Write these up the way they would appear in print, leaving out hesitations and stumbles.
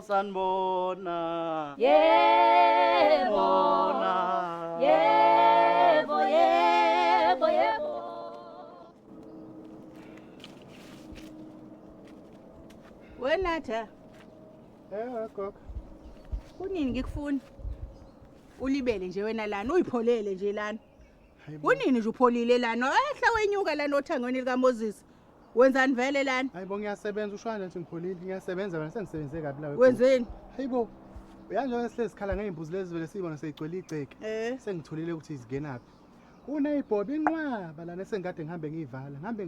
Sanibona. Yebo. Yebo, yebo, yebo. Wenatha, Gogo. kunini ngikufuna? Ulibele nje wena lana, uyipholele nje lana. Kunini nje upholile lana? Ehla wenyuka lana othangweni lika Moses. Wenzani vele lana? Hayibo ngiyasebenza ushwana nje ngipholile ngiyasebenza mina sengisebenze kabi la. Wenzeni? Hayibo. Uyanjalo sihlezi khala ngezimbuzi lezi vele sibona seyigcwele igceke. Sengitholile ukuthi izingenaphi. Kuneyibhobo inqwaba lana esengikade ngihambe ngiyivala. Ngihambe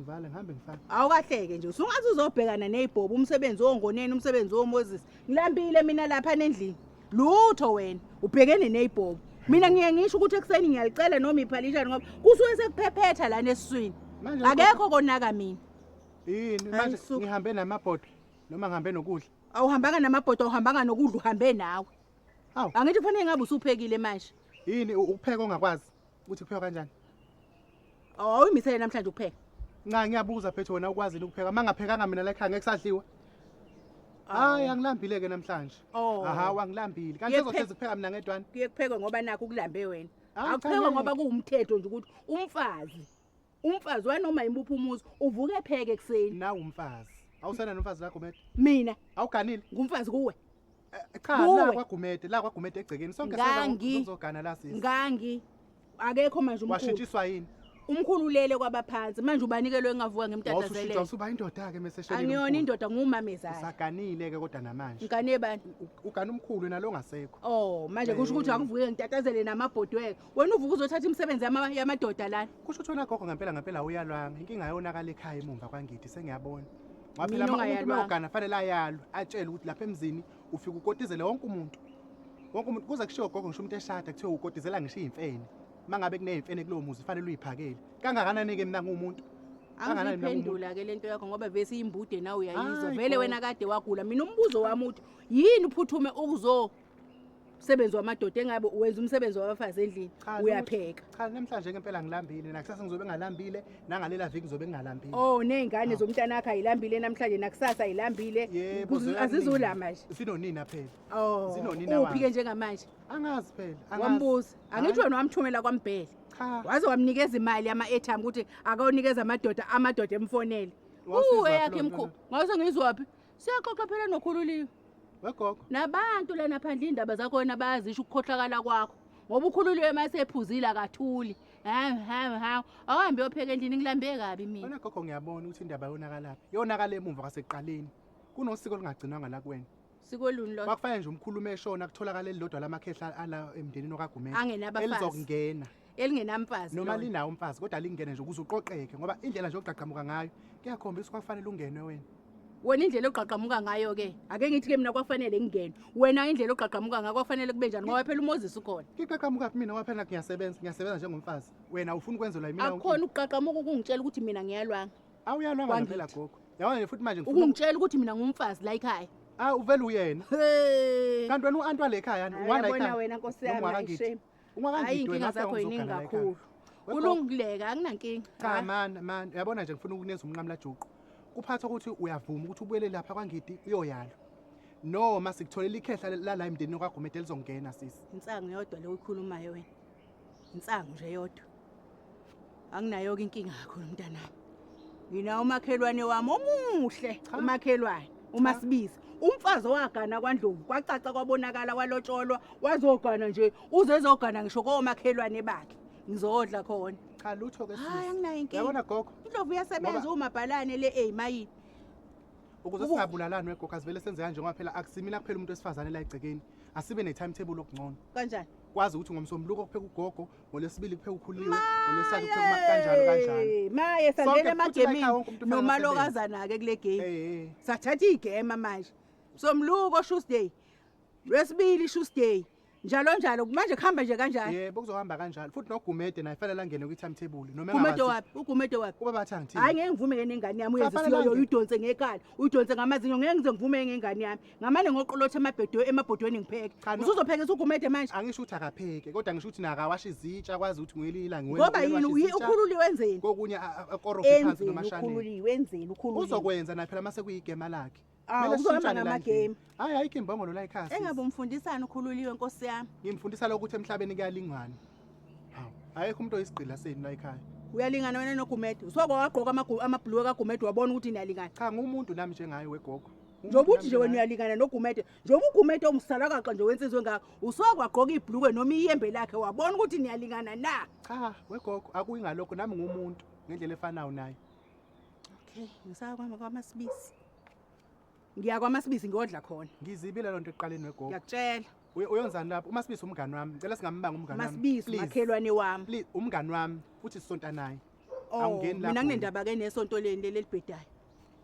ngifaka. Awukahleke nje. Usungathi uzobhekana nezibhobo umsebenzi wongoneni umsebenzi woMoses. Ngilambile mina lapha endlini. Lutho wena, ubhekene nezibhobo. Mina ngiye ngisho ukuthi ekseni ngiyalicela noma iphalisha ngoba kusuke sekuphephetha lana esiswini. Akekho konaka mina. Yini manje ngihambe namabhodo noma ngihambe nokudla. Awuhambanga namabhodo, awuhambanga nokudla, uhambe nawe. Hawu. Angithi kufanele ngabe usuphekile manje. Yini ukupheka ongakwazi ukuthi kupheka kanjani? Uyimisele namhlanje ukupheka. Nca ngiyabuza phethe wena ukwazini ukupheka. Mangaphekanga mina la ekhaya ngeke sadliwa. Hayi angilambile ke namhlanje. Aha wangilambile. Kanti sezohlezi kupheka mina ngedwana. Kuye kuphekwe ngoba nakho ukulambe wena. Akuphekwe ngoba kuwumthetho nje ukuthi umfazi wanoma imuphi umuzi uvuke epheke ekseni. Na umfazi. Awusena nomfazi la Gumede? Mina awuganile ngumfazi kuwe. Cha la kwaGumede egcekeni sonke sizogana la sisi. Ngangi akekho manje umkhulu. Washintshiswa yini? Umkhululele kwabaphansi manje ubanikelwe engavuka ngemtatazelele. Usuba indoda ke meseshele. Angiyona indoda ngumamezala. Usaganile ke kodwa namanje. Ngane bani? Ugana umkhulu nalo ongasekho. Manje kusho ukuthi akuvuke ngitatazele namabhodweke. Wena uvuka uzothatha imisebenzi yamadoda lana. Kusho ukuthi wena gogo ngempela uyalwanga. Inkinga yonakala ekhaya emumva kwangidi sengiyabona. Waphela umuntu mayogana fanele ayalwe atshele ukuthi lapha emzini ufika ukotizele wonke umuntu. Wonke umuntu kuze kushiwo gogo ngisho umuntu eshada kuthiwa ukotizela ngisho izimfene. Mangabe kunezimfene kulowo muzi fanele uyiphakele. Kangakanani ke mina ngumuntu? Angiphendula ke lento yakho ngoba vese imbude nawe uyayizwa. Vele wena kade wagula. Mina umbuzo wami uthi yini uphuthume ukuzosebenza wamadoda engabe uwenza umsebenzi wabafazi endlini uyapheka. Cha namhlanje ngempela ngilambile nakusasa ngizobe ngalambile nangalela viki ngizobe ngingalambile. Nezingane zomntana wakhe ayilambile namhlanje nakusasa ayilambile. Azizula manje. Sinonina phela. Sinonina wapi. Uphike njengamanje? Angazi phela. Wambuza. Angithi wena wamthumela kwaMbhele. Waze wamnikeza imali ama-airtime ukuthi akawunikeza amadoda emfonele. Yakhe mkhulu. Ngase ngizwaphi? Siyaxoxa phela nokhululiwe. Wegogo. Nabantu lana phandle indaba zakho wena bayazisho ukukhohlakala kwakho. Ngoba ukhululiwe mase ephuzile akathuli. Ahambe uyopheka endlini ngilambe kabi mina. Wena gogo ngiyabona ukuthi indaba yonakalaphi. Yonakala emumva kwasekuqaleni. Kunosiko lungagcinwanga la kuwena. Siko luni lo? Kwakufanele nje umkhulume eshona kutholakala elilodwa lamakhehla ala emndenini okaGumede. Angenabafazi. Elizokungena. Elingenamfazi. Noma linawo umfazi kodwa lingene nje ukuze uqoqeke ngoba indlela nje oqaqamuka ngayo kuyakhombisa kwafanele ungene wena. Wena indlela oqaqamuka ngayo ke ake ngithi ke mina kwafanele ngingene. Wena indlela oqaqamuka ngayo kwafanele kube njani ngoba phela uMoses ukhona. Ngiqaqamuka mina ngoba phela ngiyasebenza njengomfazi. Wena ufuna ukwenzelwa yimina wonke. Akukhona uqaqamuka ukungitshela ukuthi mina ngiyalwanga. Awuyalwanga phela gogo. Yabona nje futhi manje ngifuna ukungitshela ukuthi mina ngumfazi la ekhaya. Uvela uyena. Kanti wena uAntu wale ekhaya ungala ekhaya. Yabona wena Nkosi yami. Ungakangidi wena zakho yiningi kakhulu. Kulungileka akunankinga. Cha man uyabona nje ngifuna ukuneza umnqamla juqu. Kuphatha ukuthi uyavuma ukuthi ubuyele lapha kwaNgidi uyoyala. Noma sikutholela ikhehla la emndenini okaGumede elizongena sisi. Insango yodwa le uyikhulumayo wena. Insango nje yodwa. Anginayo inkinga kakhulu mntanami. Ngina umakhelwane wami omuhle, umakhelwane, uMasibiza. Umfazi owagana kwaNdlovu, kwacaca kwabonakala kwalotsholwa, wazogana nje, uzezogana ngisho komakhelwane bakhe. Ngizodla khona. Cha lutho ke sisi. Hayi anginayo inkinga. Yabona gogo. Indlovu iyasebenza umabhalane le eyimayini. Ukuze singabulalani wegogo asivele senze kanje ngoba phela akusimina kuphela umuntu wesifazane la egcekeni. Asibe ne timetable okungcono. Kanjani? Kwazi ukuthi ngomsombuluko kupheka ugogo, ngolesibili kupheka ukhuliwe, ngolesithathu kupheka kanjalo. Maye sangena emagemini nomalokazana ke kule game. Sathatha igame manje. Somluko Tuesday. Lwesibili Tuesday. Njalo manje kuhamba nje kanjani? Yebo kuzohamba kanjalo. Futhi noGumede naye fanele angene kwi timetable noma engabazi. Ugumede wapi? Kuba bathangi. Hayi ngeke ngivume ngengane yami uyenze siyo uyidonse ngekhala, uyidonse ngamazinyo ngeke ngize ngivume ngengane yami. Ngamane ngoqolotha emabhodweni ngipheke. Usuzophekisa uGumede manje? Angisho ukuthi akapheke, kodwa ngisho ukuthi nakawasha izitsha kwazi ukuthi nguyelila ngiwenza. Ngoba yini ukhululiwe wenzeni? Kokunye akorofhe phansi nomashane. Ukhululiwe wenzeni ukhululiwe? Uzokwenza naye phela mase kuyigema lakhe. Awu uzohamba ngamagame. Hayi ayikho imbongolo la ekhaya. Engabe umfundisana ukhululiwe Nkosi yami. Ngimfundisa lokho ukuthi emhlabeni kuyalingwana. Hawu, ayikho umuntu oyisigqila seni la ekhaya. Uyalingana wena noGumede. Usoko wagqoka amabhuluwe kaGumede wabona ukuthi niyalingana. Cha ngumuntu nami njengaye wegogo. Njoba uthi nje wena uyalingana noGumede. Njoba uGumede omsalakaqa nje wensizwe ngaka. Usoko wagqoka ibhuluwe noma iyembe lakhe wabona ukuthi niyalingana na. Cha wegogo akuyi ngalokho nami ngumuntu ngendlela efanayo naye. Okay, ngisaka kwaMasibisi. Ngiya kwaMasibisi ngiodla khona. Ngizibile lonto eqaleni wegogo. Ngiyakutshela. Uyongizani lapho? UMasibisi umngani wami. Ngicela singambanga umngani wami. Masibisi makhelwane wami. Please umngani wami futhi sisonta naye. Awungeni lapho. Mina nginendaba ke nesonto leni lelibhedayo.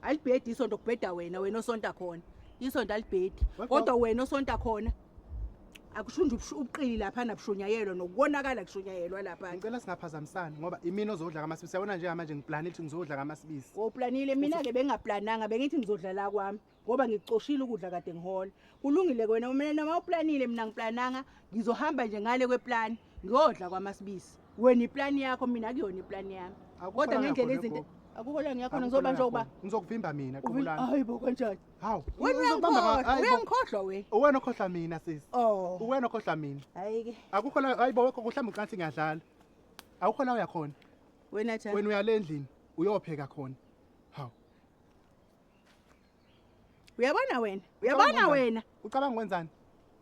Alibhedi isonto kubheda wena osonta khona. Isonto alibhedi. Kodwa wena osonta khona akushunje ubuqili lapha nabushunyayelwa nokubonakala kushunyayelwa lapha. Ngicela singaphazamisani ngoba imini ozodla kaMasibisi. Yabona nje manje ngiplanile ukuthi ngizodla kaMasibisi. Uplanile mina ke bengaplananga bengithi ngizodla la kwami ngoba ngicoshile ukudla kade ngihola. Kulungile wena mina uma uplanile mina ngiplananga ngizohamba nje ngale kweplan ngiyodla kwaMasibisi. Wena iplan yakho mina akuyona iplan yami. Kodwa ngendlela izinto akukho la ngiyakhona ngizobanjwa kuba ngizokuvimba mina qobulana. Hayibo kanjani? Hawu. Uyangikhohlwa wena. Uwena okhohlwa mina sisi. Oh. Uwena okhohlwa mina. Hayi ke. Akukho la hayibo wekho kuhlamba uqansi ngiyadlala. Awukho la uyakhona. Wena cha. Wena uyale endlini uyopheka khona. Hawu. Uyabona wena? Uyabona wena? Ucabanga kwenzani?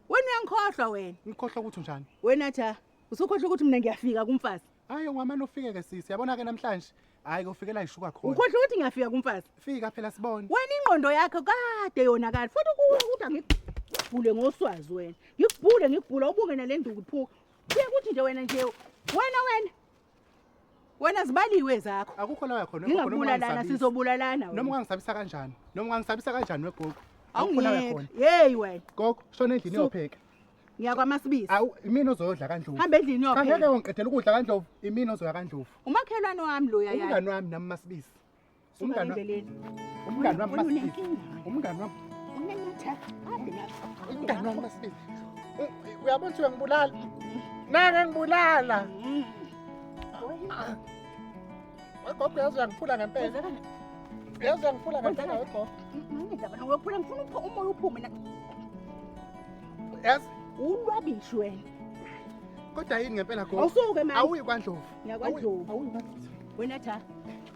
Wena uyangikhohlwa wena. Ngikhohlwa ukuthi unjani? Wena cha. Usukhohlwa ukuthi mina ngiyafika kumfazi. Hayi ungamane ufike ke sisi. Yabona ke namhlanje. Hayi kofikela ishuka khona. Ukhohlwa ukuthi ngiyafika kumfazi. Fika phela sibone. Wena ingqondo yakho kade yonakala. Futhi ukuthi angikubhule ngoswazi wena. Ngikubhula ubuke nalenduku iphuka. Kuye ukuthi nje wena wena zibaliwe zakho. Akukho la uyakhona. Ngingabulalana sizobulalana wena. Noma ungangisabisa kanjani? Noma ungangisabisa kanjani wegogo? Akukho la uyakhona. Hey wena. Gogo, shona endlini uyopheka. Ngiya kwaMasibisi. Awu imini ozodla kaNdlovu. Hamba endlini uyopheka. Angeke ungiqedela ukudla kaNdlovu. Imini ozoya kaNdlovu. Umakhelwane wami lo yaya. Umngani wami nami Masibisi. Umngani wami Masibisi. Umngani wami. Umngani wami Masibisi. Uyabona ukuthi ngibulala. Nake ngibulala. Wegogo uyazi ngiphula ngempela. Uyazi ngiphula ngempela wegogo. Ngidaba nokuphula ngifuna umoya uphume na. Yazi Ulwabishi wena. kodwa yini ngempela gogo? Awusuke manje. Awuyi kwaNdlovu. NgiyaKwaNdlovu. Awuyi kwaNdlovu. Wena cha.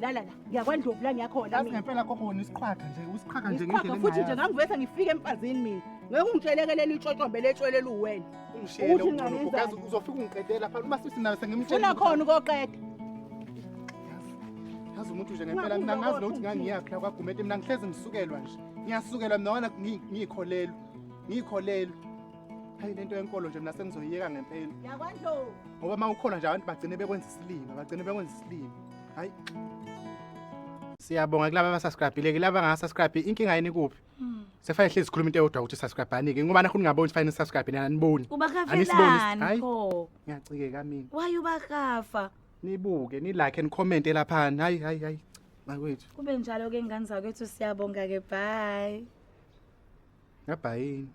La. NgiyaKwaNdlovu la ngiyakhona Yazi mina. ngempela gogo usiqhaka nje, usiqhaka nje Isiqhaka ngendlela futhi nje ngangivesa ngifike emfazini mina. Ngeke ungitshelekele itshotsombe letshwelele uwena. Ungishiyele Uthi umuntu ngingenzani? ugazi uzofika ungiqedela pha uMasibisi nawe Funa sengimtshela. khona ukoqeda. Yazi umuntu nje ngempela mina ngazi nokuthi ngangiyakho la kwaGumede mina ngihlezi ngisukelwa nje. Ngiyasukelwa mina wona ngikholelwa. Hayi lento yenkolo nje mina sengizoyiyeka ngempela. NgiyaKwaNdlovu. Ngoba mawukhona nje abantu bagcine bekwenza isilima. Hayi. Siyabonga kulabo abasubscribe ke laba abangasubscribe inkinga yini kuphi? Sefaya hlezi sikhuluma into eyodwa ukuthi subscribe anike ngoba nakho ningaboni fine subscribe nina niboni. Ubakafelani pho? Ngiyacikeka mina. Why ubakafa? Nibuke ni like and comment lapha. Hayi. Makwethu. Kube njalo ke ngane zakwethu siyabonga ke bye. Ngabhayini.